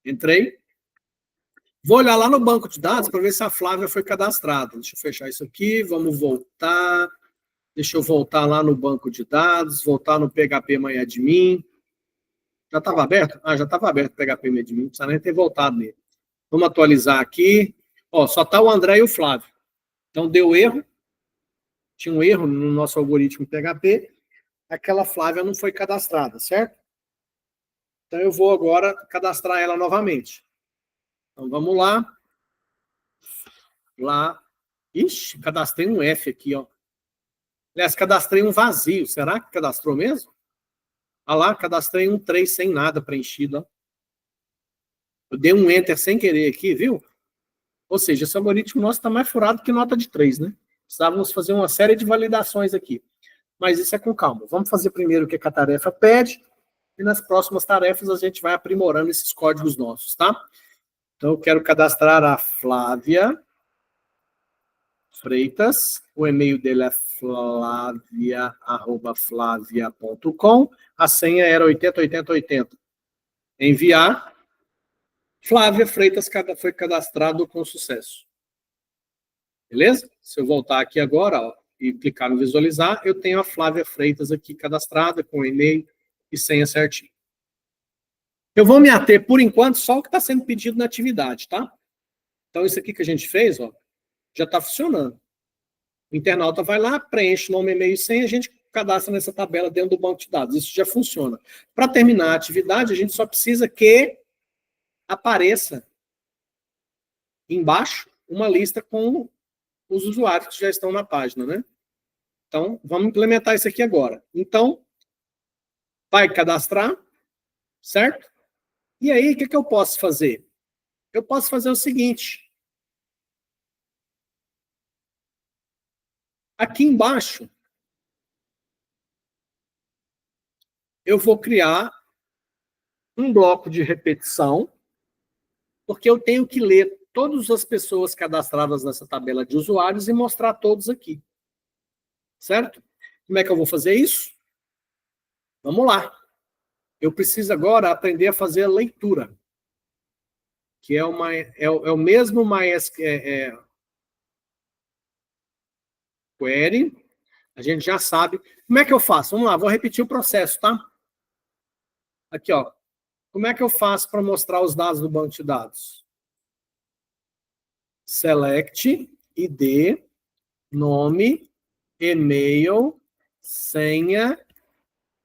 Entrei. Vou olhar lá no banco de dados para ver se a Flávia foi cadastrada. Deixa eu fechar isso aqui, vamos voltar. Deixa eu voltar lá no banco de dados, voltar no PHP MyAdmin. Já estava aberto? Já estava aberto o PHP MyAdmin, não precisa nem ter voltado nele. Vamos atualizar aqui. Ó, só está o André e o Flávio. Então, deu erro. Tinha um erro no nosso algoritmo PHP. Aquela Flávia não foi cadastrada, certo? Então, eu vou agora cadastrar ela novamente. Então, vamos lá. Lá. Ixi, cadastrei um F aqui, ó. Aliás, cadastrei um vazio. Será que cadastrou mesmo? Ah lá, cadastrei um 3 sem nada preenchido, ó. Eu dei um Enter sem querer aqui, viu? Ou seja, esse algoritmo nosso está mais furado que nota de 3, né? Precisávamos fazer uma série de validações aqui. Mas isso é com calma. Vamos fazer primeiro o que a tarefa pede, e nas próximas tarefas a gente vai aprimorando esses códigos nossos, tá? Então, eu quero cadastrar a Flávia Freitas. O e-mail dele é flavia@flavia.com. A senha era 808080. Enviar. Flávia Freitas foi cadastrado com sucesso. Beleza? Se eu voltar aqui agora, ó, e clicar no visualizar, eu tenho a Flávia Freitas aqui cadastrada com e-mail e senha certinho. Eu vou me ater, por enquanto, só o que está sendo pedido na atividade, tá? Então, isso aqui que a gente fez, ó, já está funcionando. O internauta vai lá, preenche nome, e-mail e senha, a gente cadastra nessa tabela dentro do banco de dados. Isso já funciona. Para terminar a atividade, a gente só precisa que apareça embaixo uma lista com os usuários que já estão na página, né? Então, vamos implementar isso aqui agora. Então, vai cadastrar, certo? E aí, o que eu posso fazer? Eu posso fazer o seguinte. Aqui embaixo, eu vou criar um bloco de repetição, porque eu tenho que ler todas as pessoas cadastradas nessa tabela de usuários e mostrar todos aqui. Certo? Como é que eu vou fazer isso? Vamos lá. Eu preciso agora aprender a fazer a leitura, que é o mesmo MySQL query. A gente já sabe. Como é que eu faço? Vamos lá, vou repetir o processo, tá? Aqui, ó. Como é que eu faço para mostrar os dados do banco de dados? Select, ID, nome, e-mail, senha,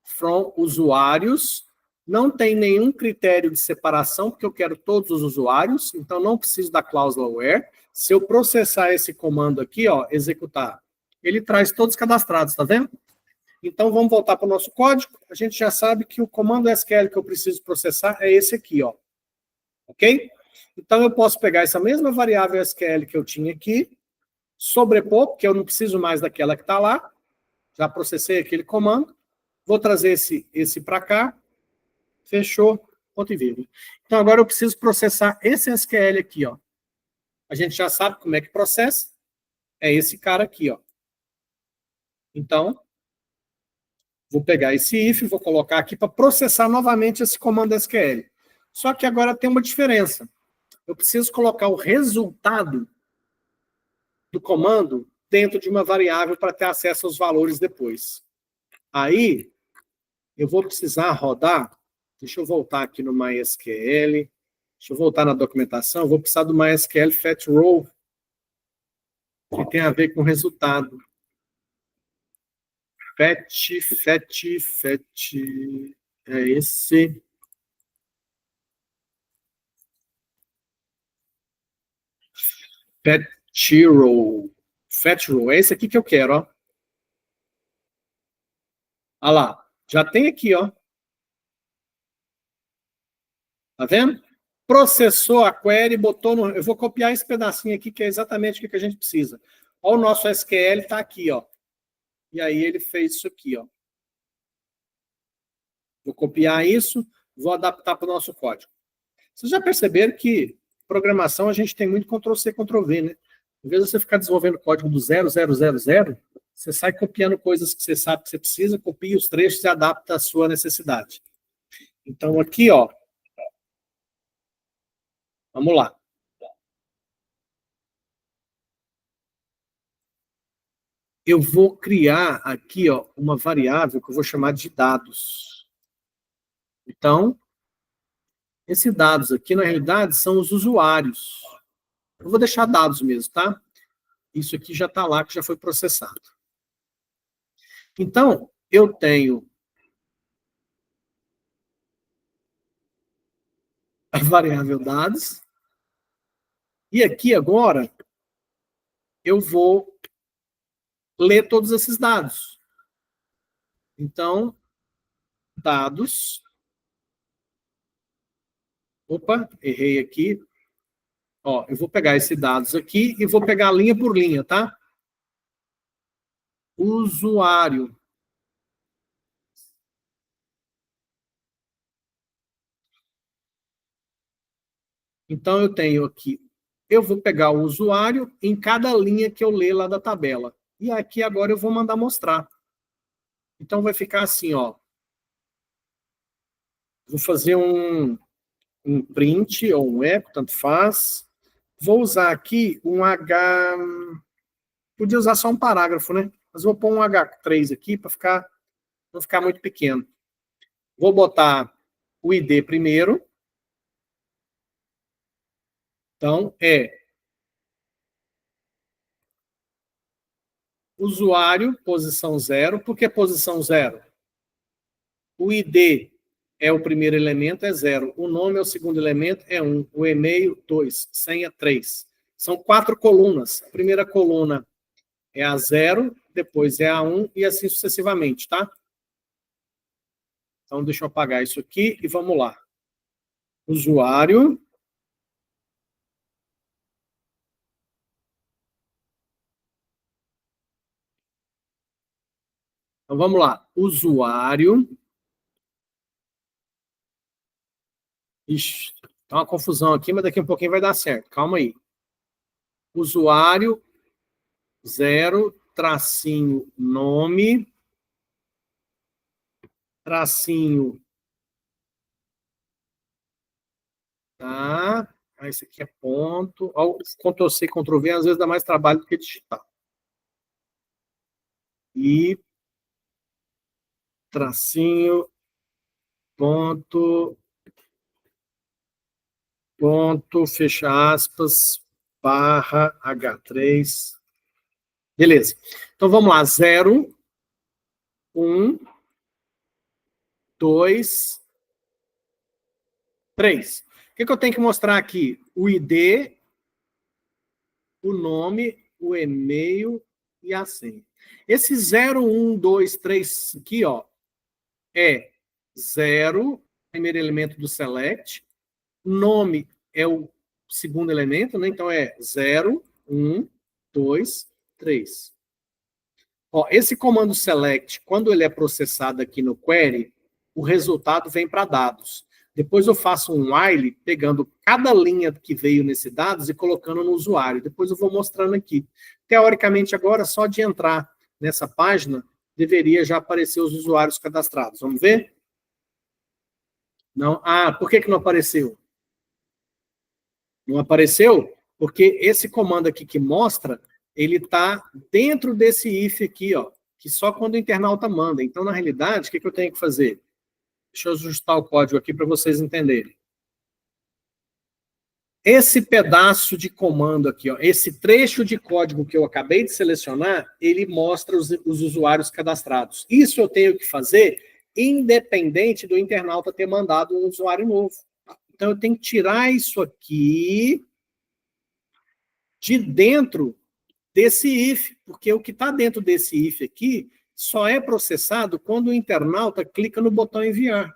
from usuários. Não tem nenhum critério de separação, porque eu quero todos os usuários, então não preciso da cláusula where. Se eu processar esse comando aqui, ó, executar, ele traz todos cadastrados, tá vendo? Então, vamos voltar para o nosso código. A gente já sabe que o comando SQL que eu preciso processar é esse aqui, ó. Ok? Então, eu posso pegar essa mesma variável SQL que eu tinha aqui, sobrepor, porque eu não preciso mais daquela que está lá. Já processei aquele comando. Vou trazer esse para cá. Fechou. Ponto e vírgula. Então, agora eu preciso processar esse SQL aqui, ó. A gente já sabe como é que processa. É esse cara aqui, ó. Então, vou pegar esse if, vou colocar aqui para processar novamente esse comando SQL. Só que agora tem uma diferença. Eu preciso colocar o resultado do comando dentro de uma variável para ter acesso aos valores depois. Aí, eu vou precisar rodar. Deixa eu voltar aqui no MySQL. Deixa eu voltar na documentação. Eu vou precisar do MySQL Fetch Row, que tem a ver com resultado. Fetch. É esse. Fetchrow. É esse aqui que eu quero, ó. Olha lá. Já tem aqui, ó. Tá vendo? Processou a query, botou no... Eu vou copiar esse pedacinho aqui, que é exatamente o que a gente precisa. Ó, o nosso SQL está aqui, ó. E aí ele fez isso aqui, ó. Vou copiar isso, vou adaptar para o nosso código. Vocês já perceberam que programação a gente tem muito Ctrl+C, Ctrl+V, né? Em vez de você ficar desenvolvendo código do 0, 0, 0, 0, você sai copiando coisas que você sabe que você precisa, copia os trechos e adapta à sua necessidade. Então, aqui, ó, vamos lá. Eu vou criar aqui, ó, uma variável que eu vou chamar de dados. Então, esses dados aqui, na realidade, são os usuários. Eu vou deixar dados mesmo, tá? Isso aqui já está lá, que já foi processado. Então, eu tenho a variável dados, e aqui agora eu vou ler todos esses dados. Então, dados. Opa, errei aqui. Ó, eu vou pegar esses dados aqui e vou pegar linha por linha, tá? Usuário. Então, eu tenho aqui, eu vou pegar o usuário em cada linha que eu ler lá da tabela. E aqui agora eu vou mandar mostrar. Então, vai ficar assim, ó. Vou fazer um print ou um echo, tanto faz. Vou usar aqui um H... Podia usar só um parágrafo, né? Mas vou pôr um H3 aqui para não ficar muito pequeno. Vou botar o ID primeiro. Então, é usuário, posição 0. Por que posição 0? O ID é o primeiro elemento, é 0. O nome é o segundo elemento, é 1. O e-mail, 2. Senha, 3. São 4 colunas. A primeira coluna é a 0, depois é a 1 e assim sucessivamente, tá? Então, deixa eu apagar isso aqui e vamos lá. Usuário. Então, vamos lá. Usuário. Ixi, tá uma confusão aqui, mas daqui a um pouquinho vai dar certo. Calma aí. Usuário, 0, tracinho, nome, tracinho, tá? Esse aqui é ponto. Ó, Ctrl+C, Ctrl+V, às vezes dá mais trabalho do que digitar. E tracinho, ponto, ponto, fecha aspas, barra, H3. Beleza. Então, vamos lá. 0, 1, 2, 3. O que eu tenho que mostrar aqui? O ID, o nome, o e-mail e a senha. Esse 0, 1, 2, 3 aqui, ó, é 0, primeiro elemento do select, nome é o segundo elemento, né? Então é 0, 1, 2, 3. Ó, esse comando select, quando ele é processado aqui no query, o resultado vem para dados. Depois eu faço um while, pegando cada linha que veio nesse dados e colocando no usuário. Depois eu vou mostrando aqui. Teoricamente, agora, só de entrar nessa página, deveria já aparecer os usuários cadastrados. Vamos ver? Não? Ah, por que não apareceu? Não apareceu? Porque esse comando aqui que mostra, ele está dentro desse if aqui, ó, que só quando o internauta manda. Então, na realidade, o que eu tenho que fazer? Deixa eu ajustar o código aqui para vocês entenderem. Esse pedaço de comando aqui, ó, esse trecho de código que eu acabei de selecionar, ele mostra os usuários cadastrados. Isso eu tenho que fazer independente do internauta ter mandado um usuário novo. Então, eu tenho que tirar isso aqui de dentro desse if, porque o que está dentro desse if aqui só é processado quando o internauta clica no botão enviar.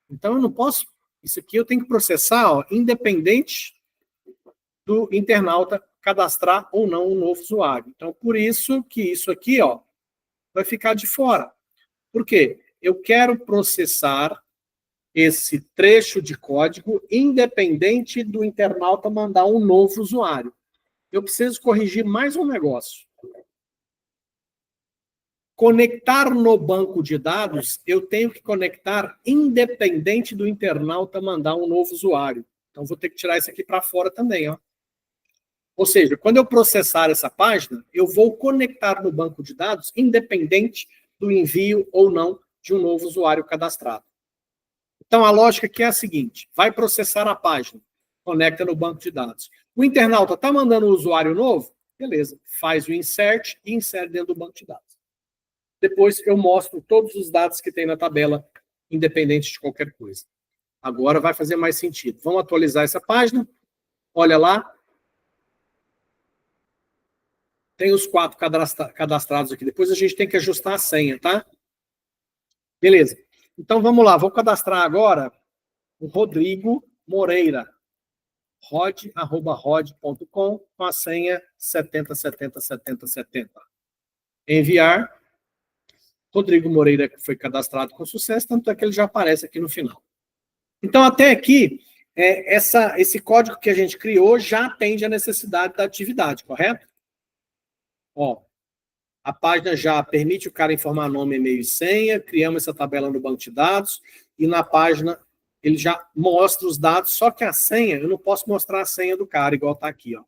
Então, eu não posso... Isso aqui eu tenho que processar, ó, independente do internauta cadastrar ou não um novo usuário. Então, por isso que isso aqui, ó, vai ficar de fora. Por quê? Eu quero processar esse trecho de código independente do internauta mandar um novo usuário. Eu preciso corrigir mais um negócio. Conectar no banco de dados, eu tenho que conectar independente do internauta mandar um novo usuário. Então, vou ter que tirar isso aqui para fora também, ó. Ou seja, quando eu processar essa página, eu vou conectar no banco de dados independente do envio ou não de um novo usuário cadastrado. Então, a lógica aqui é a seguinte: vai processar a página, conecta no banco de dados. O internauta está mandando um usuário novo? Beleza, faz o insert e insere dentro do banco de dados. Depois eu mostro todos os dados que tem na tabela, independente de qualquer coisa. Agora vai fazer mais sentido. Vamos atualizar essa página. Olha lá. Tem os 4 cadastrados aqui. Depois a gente tem que ajustar a senha, tá? Beleza. Então vamos lá. Vou cadastrar agora o Rodrigo Moreira. rod@rod.com com a senha 70707070. Enviar. Rodrigo Moreira foi cadastrado com sucesso, tanto é que ele já aparece aqui no final. Então, até aqui, esse código que a gente criou já atende a necessidade da atividade, correto? Ó, a página já permite o cara informar nome, e-mail e senha, criamos essa tabela no banco de dados, e na página ele já mostra os dados, só que a senha, eu não posso mostrar a senha do cara, igual está aqui, ó.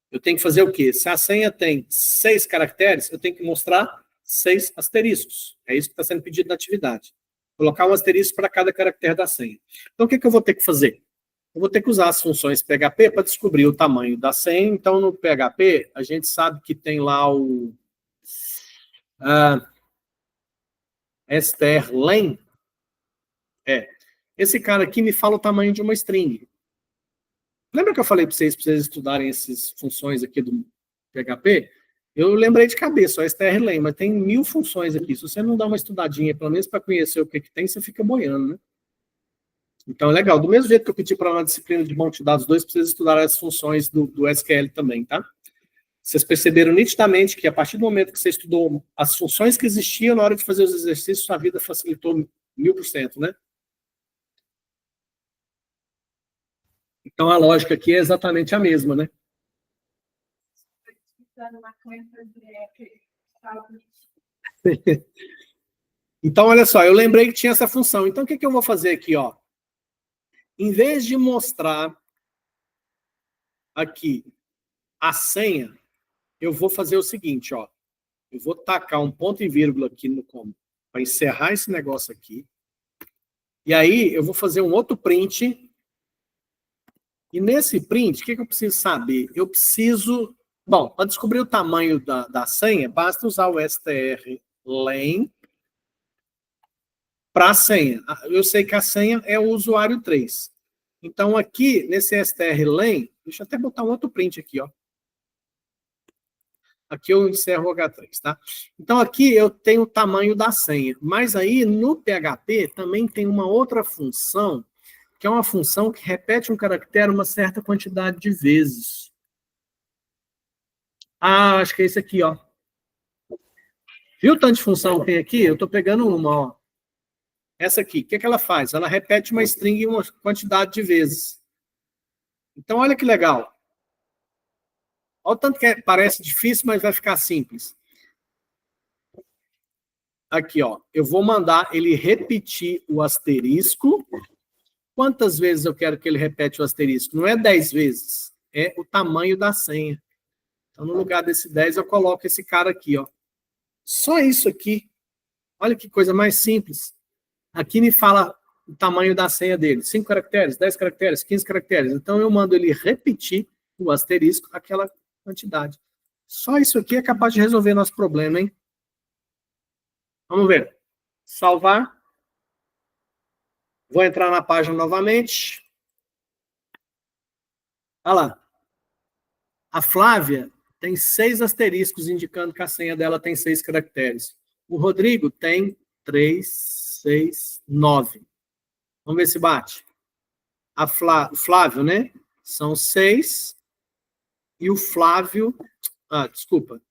Eu tenho que fazer o quê? Se a senha tem 6 caracteres, eu tenho que mostrar 6 asteriscos. É isso que está sendo pedido na atividade. Colocar um asterisco para cada caractere da senha. Então, o que eu vou ter que fazer? Eu vou ter que usar as funções PHP para descobrir o tamanho da senha. Então, no PHP, a gente sabe que tem lá o strlen. Esse cara aqui me fala o tamanho de uma string. Lembra que eu falei para vocês estudarem essas funções aqui do PHP? Eu lembrei de cabeça, o strlen, mas tem 1000 funções aqui. Se você não dá uma estudadinha, pelo menos para conhecer o que tem, você fica boiando, né? Então é legal. Do mesmo jeito que eu pedi para uma disciplina de banco de dados 2, precisa estudar as funções do SQL também, tá? Vocês perceberam nitidamente que a partir do momento que você estudou as funções que existiam na hora de fazer os exercícios, sua vida facilitou 1000%, né? Então a lógica aqui é exatamente a mesma, né? Então, olha só, eu lembrei que tinha essa função. Então, o que eu vou fazer aqui, ó? Em vez de mostrar aqui a senha, eu vou fazer o seguinte, ó. Eu vou tacar um ponto e vírgula aqui no como para encerrar esse negócio aqui. E aí, eu vou fazer um outro print. E nesse print, o que eu preciso saber? Eu preciso... Bom, para descobrir o tamanho da senha, basta usar o strlen para a senha. Eu sei que a senha é o usuário 3. Então, aqui, nesse strlen, deixa eu até botar um outro print aqui, ó. Aqui eu encerro o H3, tá? Então, aqui eu tenho o tamanho da senha. Mas aí, no PHP, também tem uma outra função, que é uma função que repete um caractere uma certa quantidade de vezes. Ah, acho que é esse aqui, ó. Viu o tanto de função que tem aqui? Eu estou pegando uma, ó. Essa aqui, o que ela faz? Ela repete uma string uma quantidade de vezes. Então, olha que legal. Olha o tanto que parece difícil, mas vai ficar simples. Aqui, ó. Eu vou mandar ele repetir o asterisco. Quantas vezes eu quero que ele repete o asterisco? Não é 10 vezes. É o tamanho da senha. Então, no lugar desse 10, eu coloco esse cara aqui, ó. Só isso aqui. Olha que coisa mais simples. Aqui me fala o tamanho da senha dele. 5 caracteres, 10 caracteres, 15 caracteres. Então, eu mando ele repetir o asterisco, aquela quantidade. Só isso aqui é capaz de resolver nosso problema, hein? Vamos ver. Salvar. Vou entrar na página novamente. Olha lá. A Flávia tem 6 asteriscos, indicando que a senha dela tem 6 caracteres. O Rodrigo tem 3, 6, 9. Vamos ver se bate. O Flávio, né? São 6. E o Flávio... desculpa.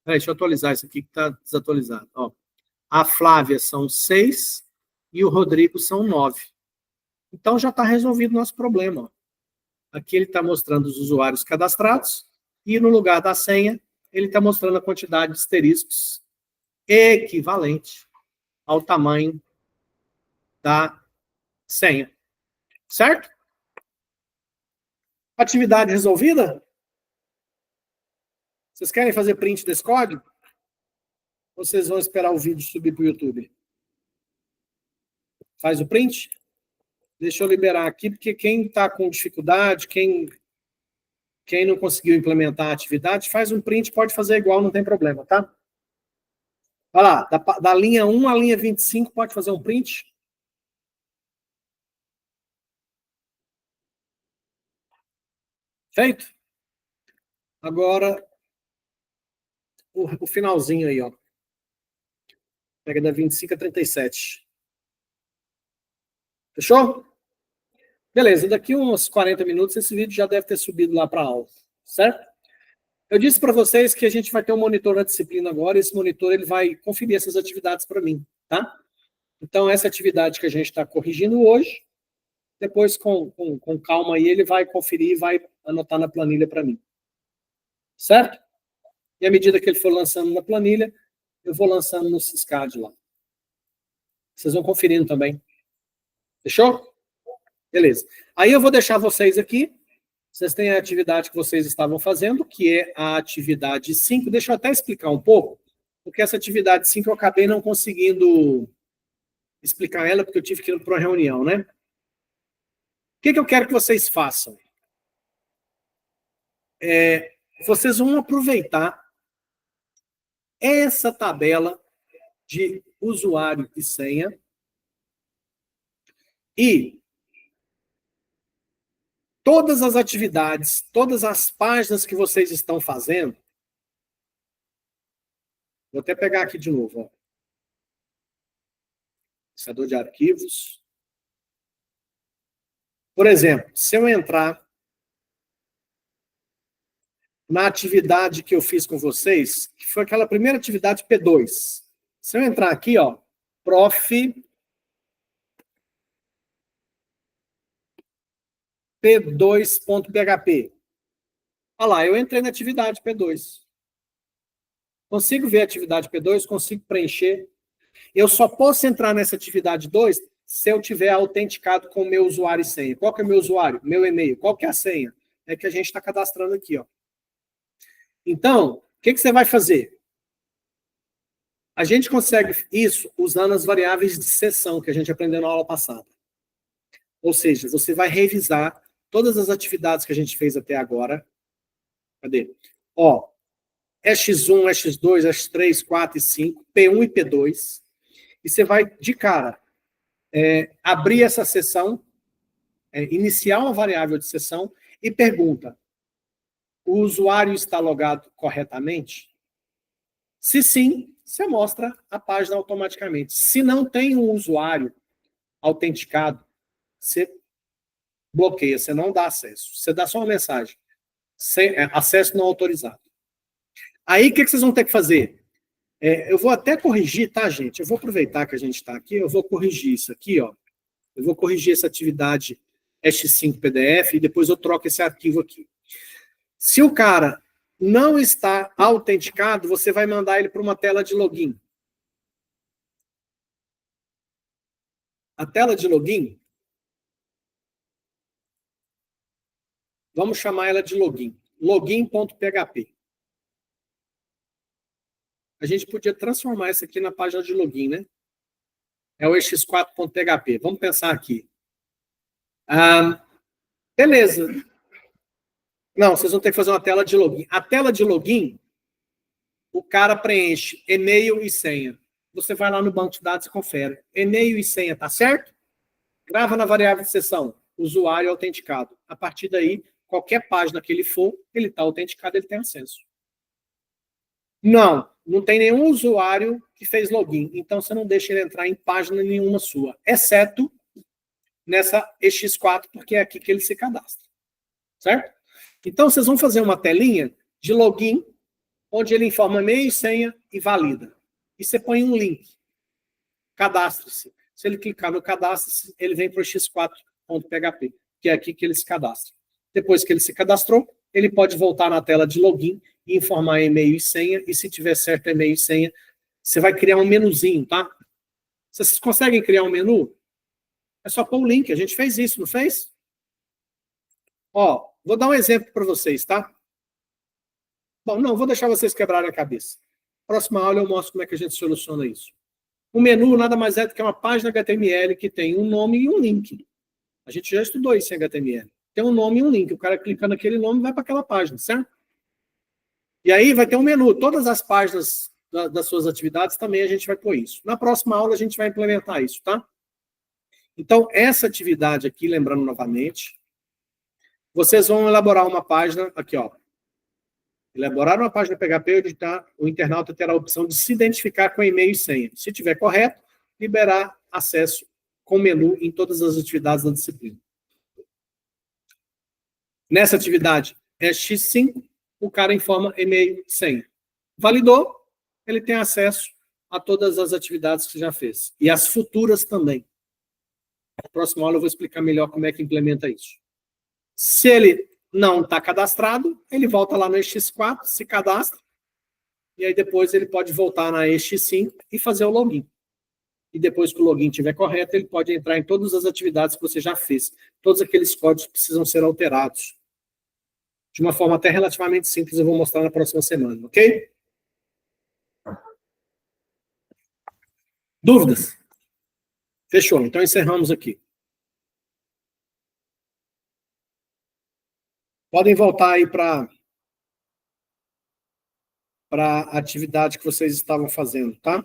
Peraí, deixa eu atualizar isso aqui que está desatualizado. Ó. A Flávia são 6 e o Rodrigo são 9. Então já está resolvido o nosso problema. Ó. Aqui ele está mostrando os usuários cadastrados e no lugar da senha ele está mostrando a quantidade de asteriscos equivalente ao tamanho da senha. Certo? Atividade resolvida? Vocês querem fazer print desse código? Ou vocês vão esperar o vídeo subir para o YouTube? Faz o print? Deixa eu liberar aqui, porque quem está com dificuldade, quem não conseguiu implementar a atividade, faz um print, pode fazer igual, não tem problema, tá? Olha lá, da linha 1 à linha 25, pode fazer um print? Feito? Agora, o finalzinho aí, ó. Pega da 25 a 37. Fechou? Beleza, daqui uns 40 minutos esse vídeo já deve ter subido lá para a aula, certo? Eu disse para vocês que a gente vai ter um monitor na disciplina agora, e esse monitor ele vai conferir essas atividades para mim, tá? Então, essa atividade que a gente está corrigindo hoje, depois, com calma aí, ele vai conferir e vai anotar na planilha para mim. Certo? E à medida que ele for lançando na planilha, eu vou lançando no Syscad lá. Vocês vão conferindo também. Fechou? Beleza. Aí eu vou deixar vocês aqui. Vocês têm a atividade que vocês estavam fazendo, que é a atividade 5. Deixa eu até explicar um pouco, porque essa atividade 5 eu acabei não conseguindo explicar ela, porque eu tive que ir para uma reunião, né? O que eu quero que vocês façam? Vocês vão aproveitar essa tabela de usuário e senha e todas as atividades, todas as páginas que vocês estão fazendo. Vou até pegar aqui de novo. Ó. Administrador de arquivos. Por exemplo, se eu entrar na atividade que eu fiz com vocês, que foi aquela primeira atividade P2. Se eu entrar aqui, ó, prof. P2.php. Olha lá, eu entrei na atividade P2. Consigo ver a atividade P2, consigo preencher. Eu só posso entrar nessa atividade 2 se eu tiver autenticado com o meu usuário e senha. Qual que é o meu usuário? Meu e-mail. Qual que é a senha? É que a gente está cadastrando aqui, ó. Então, o que você vai fazer? A gente consegue isso usando as variáveis de sessão que a gente aprendeu na aula passada. Ou seja, você vai revisar todas as atividades que a gente fez até agora. Cadê? Ó, EX1, EX2, EX3, 4 e 5, P1 e P2. E você vai, de cara, abrir essa sessão, iniciar uma variável de sessão e pergunta: o usuário está logado corretamente? Se sim, você mostra a página automaticamente. Se não tem um usuário autenticado, você bloqueia, você não dá acesso. Você dá só uma mensagem. Acesso não autorizado. Aí, o que vocês vão ter que fazer? Eu vou até corrigir, tá, gente? Eu vou aproveitar que a gente está aqui, eu vou corrigir isso aqui, ó. Eu vou corrigir essa atividade EX5 PDF e depois eu troco esse arquivo aqui. Se o cara não está autenticado, você vai mandar ele para uma tela de login. A tela de login, vamos chamar ela de login. Login.php. A gente podia transformar isso aqui na página de login, né? É o ex4.php. Vamos pensar aqui. Beleza. Não, vocês vão ter que fazer uma tela de login. A tela de login, o cara preenche e-mail e senha. você vai lá no banco de dados e confere. E-mail e senha, tá certo? Grava na variável de sessão, usuário autenticado. A partir daí, qualquer página que ele for, ele está autenticado, ele tem acesso. Não tem nenhum usuário que fez login, então você não deixa ele entrar em página nenhuma sua, exceto nessa EX4, porque é aqui que ele se cadastra. Certo? Então, vocês vão fazer uma telinha de login, onde ele informa e-mail e senha e valida. E você põe um link. Cadastre-se. Se ele clicar no cadastre-se, ele vem para o x4.php, que é aqui que ele se cadastra. Depois que ele se cadastrou, ele pode voltar na tela de login e informar e-mail e senha, e se tiver certo e-mail e senha, você vai criar um menuzinho, tá? Vocês conseguem criar um menu? É só pôr o link, a gente fez isso, não fez? Ó, vou dar um exemplo para vocês, tá? Bom, não, vou deixar vocês quebrarem a cabeça. Próxima aula eu mostro como é que a gente soluciona isso. O menu nada mais é do que uma página HTML que tem um nome e um link. A gente já estudou isso em HTML. Tem um nome e um link. O cara clicando naquele nome vai para aquela página, certo? E aí vai ter um menu. Todas as páginas das suas atividades também a gente vai pôr isso. Na próxima aula a gente vai implementar isso, tá? Então, essa atividade aqui, lembrando novamente, vocês vão elaborar uma página, aqui, ó. Elaborar uma página PHP, o internauta terá a opção de se identificar com e-mail e senha. Se tiver correto, liberar acesso com menu em todas as atividades da disciplina. Nessa atividade, é X5, o cara informa e-mail e senha. Validou, ele tem acesso a todas as atividades que já fez. E as futuras também. Na próxima aula eu vou explicar melhor como é que implementa isso. Se ele não está cadastrado, ele volta lá no EX4, se cadastra, e aí depois ele pode voltar na EX5 e fazer o login. E depois que o login estiver correto, ele pode entrar em todas as atividades que você já fez. Todos aqueles códigos precisam ser alterados. De uma forma até relativamente simples, eu vou mostrar na próxima semana, ok? Dúvidas? Fechou, então encerramos aqui. Podem voltar aí para a atividade que vocês estavam fazendo, tá?